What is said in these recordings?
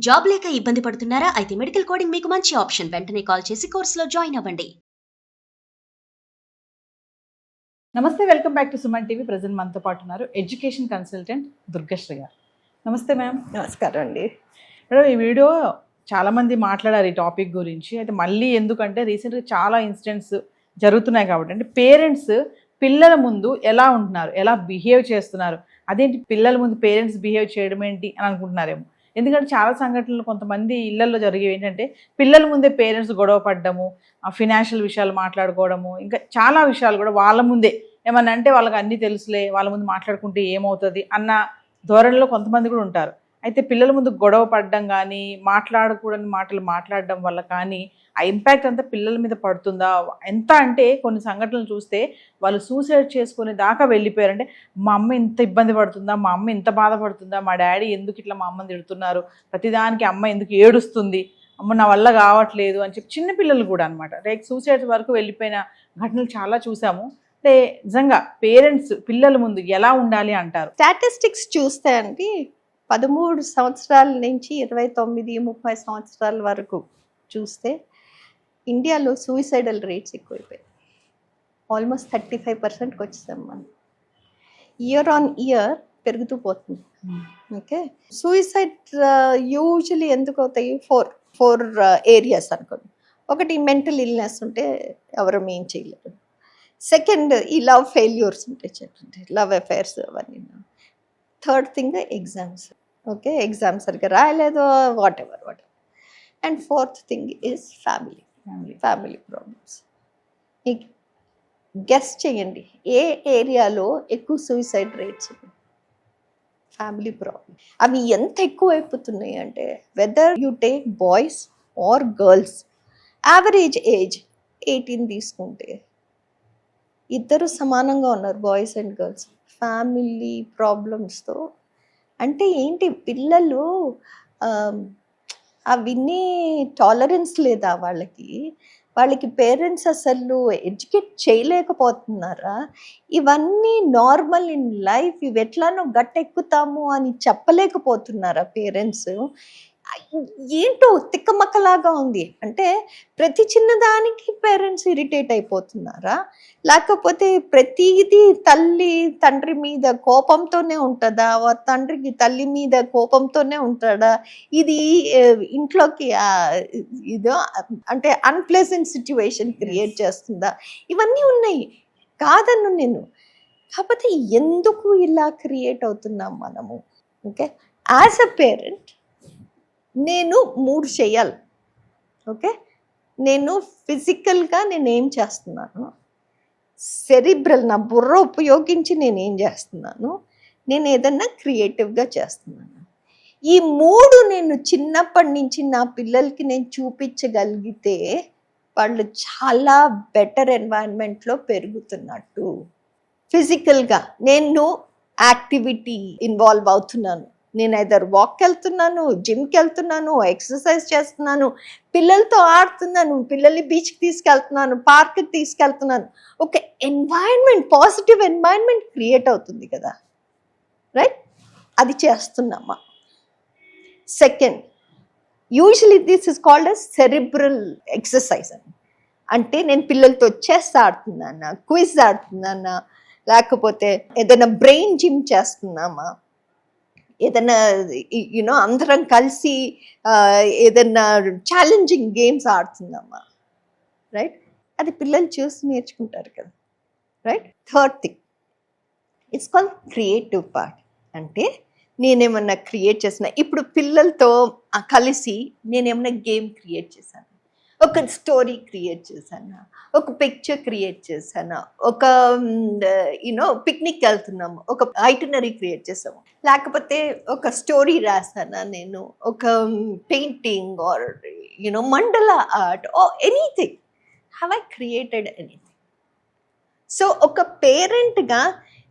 Job లేక ఇబ్బంది పడుతున్నారా? అయితే మెడికల్ కోడింగ్ మీకు మంచి ఆప్షన్. వెంటనే కాల్ చేసి కోర్సులో జాయిన్ అవ్వండి. నమస్తే, welcome back to Suman TV. Present మనతో పాటు ఉన్నారు ఎడ్యుకేషన్ కన్సల్టెంట్ దుర్గశ్రీ గారు. నమస్తే మ్యామ్. నమస్కారం అండి. మేడం, ఈ వీడియో చాలామంది మాట్లాడారు ఈ టాపిక్ గురించి. అయితే మళ్ళీ ఎందుకంటే రీసెంట్గా చాలా ఇన్సిడెంట్స్ జరుగుతున్నాయి కాబట్టి, అంటే పేరెంట్స్ పిల్లల ముందు ఎలా ఉంటున్నారు, ఎలా బిహేవ్ చేస్తున్నారు, అదేంటి పిల్లల ముందు పేరెంట్స్ బిహేవ్ చేయడం ఏంటి అని అనుకుంటున్నారేమో. ఎందుకంటే చాలా సంఘటనలు కొంతమంది ఇళ్లలో జరిగేవి ఏంటంటే పిల్లల ముందే పేరెంట్స్ గొడవ పడ్డము, ఫినాన్షియల్ విషయాలు మాట్లాడుకోవడము, ఇంకా చాలా విషయాలు కూడా వాళ్ళ ముందే ఏమన్నా అంటే వాళ్ళకి అన్నీ తెలుసులే, వాళ్ళ ముందు మాట్లాడుకుంటే ఏమవుతుంది అన్న ధోరణిలో కొంతమంది కూడా ఉంటారు. అయితే పిల్లల ముందు గొడవ పడడం కానీ, మాట్లాడకూడని మాటలు మాట్లాడడం వల్ల కానీ ఆ ఇంపాక్ట్ అంతా పిల్లల మీద పడుతుందా? ఎంత అంటే కొన్ని సంఘటనలు చూస్తే వాళ్ళు సూసైడ్ చేసుకునే దాకా వెళ్ళిపోయారంటే, మా అమ్మ ఇంత ఇబ్బంది పడుతుందా, మా అమ్మ ఇంత బాధపడుతుందా, మా డాడీ ఎందుకు ఇట్లా మా అమ్మని తిడుతున్నారు, ప్రతిదానికి అమ్మ ఎందుకు ఏడుస్తుంది, అమ్మ నా వల్ల కావట్లేదు అని చెప్పి చిన్నపిల్లలు కూడా అనమాట లైక్ సూసైడ్ వరకు వెళ్ళిపోయిన ఘటనలు చాలా చూసాము. అంటే నిజంగా పేరెంట్స్ పిల్లల ముందు ఎలా ఉండాలి అంటారు? స్టాటిస్టిక్స్ చూస్తే అండి 13 సంవత్సరాల నుంచి 29-30 సంవత్సరాల వరకు చూస్తే ఇండియాలో సూసైడల్ రేట్స్ ఎక్కువైపోయాయి. ఆల్మోస్ట్ 35%కి వచ్చేసాం మనం. ఇయర్ ఆన్ ఇయర్ పెరుగుతూ పోతుంది. ఓకే, సూసైడ్ యూజువలీ ఎందుకు అవుతాయి? ఫోర్ ఏరియాస్ అనుకోండి. ఒకటి మెంటల్ ఇల్నెస్ ఉంటే ఎవరు ఏం చేయలేరు. సెకండ్, ఈ లవ్ ఫెయిల్యూర్స్ ఉంటాయి, చెప్పండి, లవ్ అఫైర్స్ అవన్నీ. Third thing exams. Okay, exams సరిగ్గా రాయలేదు, whatever. And fourth thing is family problems. Guess చేయండి ఏ ఏరియాలో ఎక్కువ సూసైడ్ రేట్స్ ఉన్నాయి? Family problem. అవి ఎంత ఎక్కువ అయిపోతున్నాయి అంటే, whether you take boys or girls, average age 18 తీసుకుంటే ఇద్దరు సమానంగా ఉన్నారు, బాయ్స్ అండ్ గర్ల్స్, ఫ్యామిలీ ప్రాబ్లమ్స్తో. అంటే ఏంటి, పిల్లలు అవన్నీ టాలరెన్స్ లేదా వాళ్ళకి పేరెంట్స్ అసలు ఎడ్యుకేట్ చేయలేకపోతున్నారా? ఇవన్నీ నార్మల్ ఇన్ లైఫ్, ఇవి ఎట్లానో గట్టెక్కుతాము అని చెప్పలేకపోతున్నారా పేరెంట్స్? ఏంటో తిక్కమక్కలాగా ఉంది. అంటే ప్రతి చిన్నదానికి పేరెంట్స్ ఇరిటేట్ అయిపోతున్నారా? లేకపోతే ప్రతిదీ తల్లి తండ్రి మీద కోపంతోనే ఉంటుందా? తండ్రికి తల్లి మీద కోపంతోనే ఉంటాడా? ఇది ఇంట్లోకి ఇదో అంటే అన్ప్లెజెంట్ సిచ్యువేషన్ క్రియేట్ చేస్తుందా? ఇవన్నీ ఉన్నాయి, కాదన్ను నేను. కాకపోతే ఎందుకు ఇలా క్రియేట్ అవుతున్నాం మనము? ఓకే, యాజ్ అ పేరెంట్ నేను 3 చేయాలి. ఓకే, నేను ఫిజికల్గా నేనేం చేస్తున్నాను, సెరిబ్రల్ నా బుర్ర ఉపయోగించి నేనేం చేస్తున్నాను, నేను ఏదన్నా క్రియేటివ్గా చేస్తున్నాను. ఈ 3 నేను చిన్నప్పటి నుంచి నా పిల్లలకి నేను చూపించగలిగితే వాళ్ళు చాలా బెటర్ ఎన్వైరన్మెంట్లో పెరుగుతున్నట్టు. ఫిజికల్గా నేను యాక్టివిటీ ఇన్వాల్వ్ అవుతున్నాను, నేను ఐదర్ వాక్కి వెళ్తున్నాను, జిమ్కి వెళ్తున్నాను, ఎక్సర్సైజ్ చేస్తున్నాను, పిల్లలతో ఆడుతున్నాను, పిల్లల్ని బీచ్కి తీసుకెళ్తున్నాను, పార్క్కి తీసుకెళ్తున్నాను. ఒక ఎన్వైరన్మెంట్, పాజిటివ్ ఎన్వైరన్మెంట్ క్రియేట్ అవుతుంది కదా, రైట్? అది చేస్తున్నామా? Second, usually this is called as cerebral exercise అని. అంటే నేను పిల్లలతో చెస్ ఆడుతున్నానా, క్విజ్ ఆడుతున్నానా, లేకపోతే ఏదైనా బ్రెయిన్ జిమ్ చేస్తున్నామా, ఏదైనా అందరం కలిసి ఏదైనా ఛాలెంజింగ్ గేమ్స్ ఆడుతున్నామా, రైట్? అది పిల్లలు చూసి నేర్చుకుంటారు కదా, right? Third thing, it's called creative part. అంటే నేనేమన్నా క్రియేట్ చేసిన, ఇప్పుడు పిల్లలతో కలిసి నేనేమన్నా గేమ్ క్రియేట్ చేశాను, ఒక స్టోరీ క్రియేట్ చేశాను, ఒక పిక్చర్ క్రియేట్ చేశాను, ఒక పిక్నిక్ వెళ్తున్నాము, ఒక ఐటినరీ క్రియేట్ చేసాము, లేకపోతే ఒక స్టోరీ రాసానా నేను, ఒక painting or mandala art or anything. Have I created anything? So ఒక పేరెంట్గా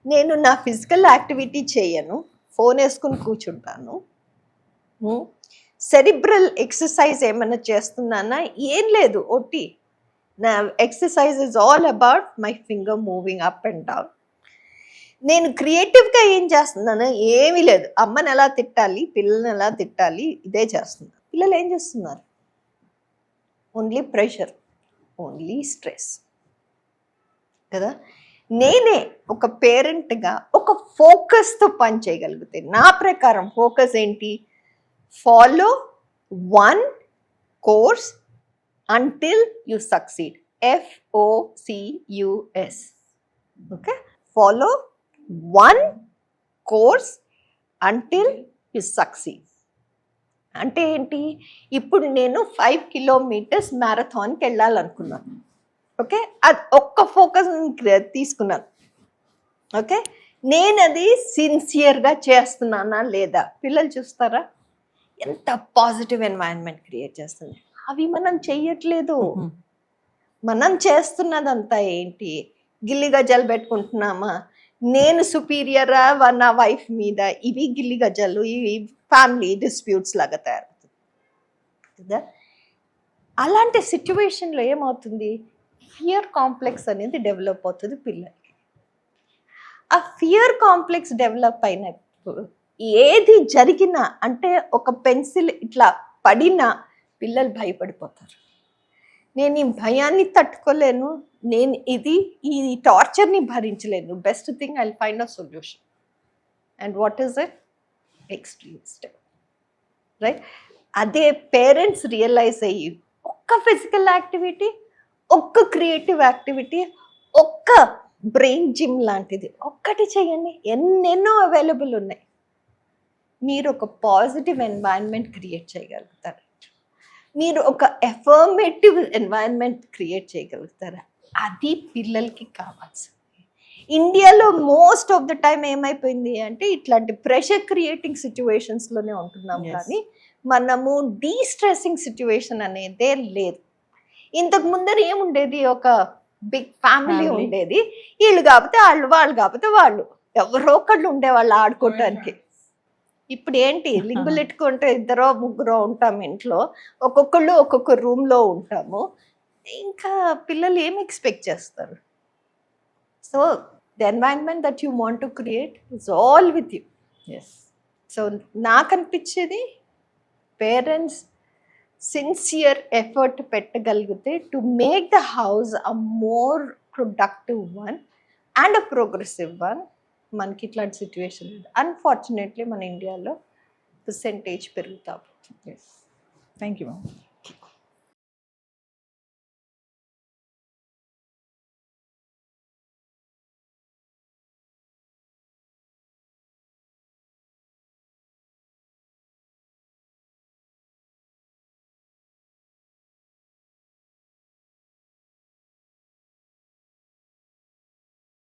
నేను నా ఫిజికల్ యాక్టివిటీ చేయను, ఫోన్ వేసుకుని కూర్చుంటాను, సెరిబ్రల్ ఎక్సర్సైజ్ ఏమైనా చేస్తున్నానా? ఏం లేదు, ఒట్టి నా exercise is all about my finger moving up and down. నేను క్రియేటివ్గా ఏం చేస్తున్నాను, ఏమీ లేదు. అమ్మని ఎలా తిట్టాలి, పిల్లల్ని ఎలా తిట్టాలి, ఇదే చేస్తున్నాను. పిల్లలు ఏం చేస్తున్నారు? ఓన్లీ ప్రెషర్, ఓన్లీ స్ట్రెస్ కదా. నేనే ఒక పేరెంట్గా ఒక ఫోకస్తో పని చేయగలిగితే, నా ప్రకారం ఫోకస్ ఏంటి? Follow one course until you succeed. FOCUS. Okay, follow one course until you succeed. అంటే ఏంటి? ఇప్పుడు నేను 5 కిలోమీటర్స్ మ్యారథాన్కి వెళ్ళాలనుకున్నాను. ఓకే, అది ఒక్క ఫోకస్ తీసుకున్నాను. ఓకే, నేను అది సిన్సియర్గా చేస్తున్నానా లేదా? పిల్లలు చూస్తారా ఎంత పాజిటివ్ ఎన్వైరన్మెంట్ క్రియేట్ చేస్తుంది. అవి మనం చెయ్యట్లేదు. మనం చేస్తున్నదంతా ఏంటి? గిల్లి గజ్జాలు పెట్టుకుంటున్నామా? నేను సుపీరియరా నా వైఫ్ మీద, ఇవి గిల్లి గజ్జాలు, ఇవి ఫ్యామిలీ డిస్ప్యూట్స్ లాగా తయారవుతుంది కదా. అలాంటి సిచ్యువేషన్లో ఏమవుతుంది? ఫియర్ కాంప్లెక్స్ అనేది డెవలప్ అవుతుంది పిల్లలకి. ఆ ఫియర్ కాంప్లెక్స్ డెవలప్ అయినప్పుడు ఏది జరిగినా, అంటే ఒక పెన్సిల్ ఇట్లా పడినా పిల్లలు భయపడిపోతారు. నేను ఈ భయాన్ని తట్టుకోలేను, నేను ఈ టార్చర్ని భరించలేను. Best thing I will find a solution. And what is it? Extreme step, right? అదే పేరెంట్స్ రియలైజ్ అయ్యి ఒక్క ఫిజికల్ యాక్టివిటీ, ఒక్క క్రియేటివ్ యాక్టివిటీ, ఒక్క బ్రెయిన్ జిమ్ లాంటిది ఒక్కటి చేయండి. ఎన్నెన్నో అవైలబుల్ ఉన్నాయి. మీరు ఒక పాజిటివ్ ఎన్వైరన్మెంట్ క్రియేట్ చేయగలుగుతారు. మీరు ఒక ఎఫర్మేటివ్ ఎన్వైరన్మెంట్ క్రియేట్ చేయగలుగుతారా? అది పిల్లలకి కావాల్సింది. ఇండియాలో మోస్ట్ ఆఫ్ ద టైం ఏమైపోయింది అంటే ఇట్లాంటి ప్రెషర్ క్రియేటింగ్ సిచ్యువేషన్స్లోనే ఉంటున్నాం. కానీ మనము డీస్ట్రెస్సింగ్ సిచ్యువేషన్ అనేదే లేదు. ఇంతకు ముందర ఏముండేది? ఒక బిగ్ ఫ్యామిలీ ఉండేది. వీళ్ళు కాకపోతే వాళ్ళు కాకపోతే వాళ్ళు, ఎవరో ఒకళ్ళు ఉండేవాళ్ళు ఆడుకోవటానికి. ఇప్పుడు ఏంటి? లింగులు ఎట్టుకుంటే 2-3 ఉంటాం ఇంట్లో, ఒక్కొక్కళ్ళు ఒక్కొక్క రూమ్లో ఉంటాము. ఇంకా పిల్లలు ఏం ఎక్స్పెక్ట్ చేస్తారు? So the environment that you want to create is all with you. So నాకు అనిపించేది పేరెంట్స్ సిన్సియర్ ఎఫర్ట్ పెట్టగలిగితే to make the house a more productive one and a progressive one. మనకి ఇట్లాంటి సిచ్యువేషన్ అన్ఫార్చునేట్లీ మన ఇండియాలో percentage పెరుగుతా. Thank you ma'am.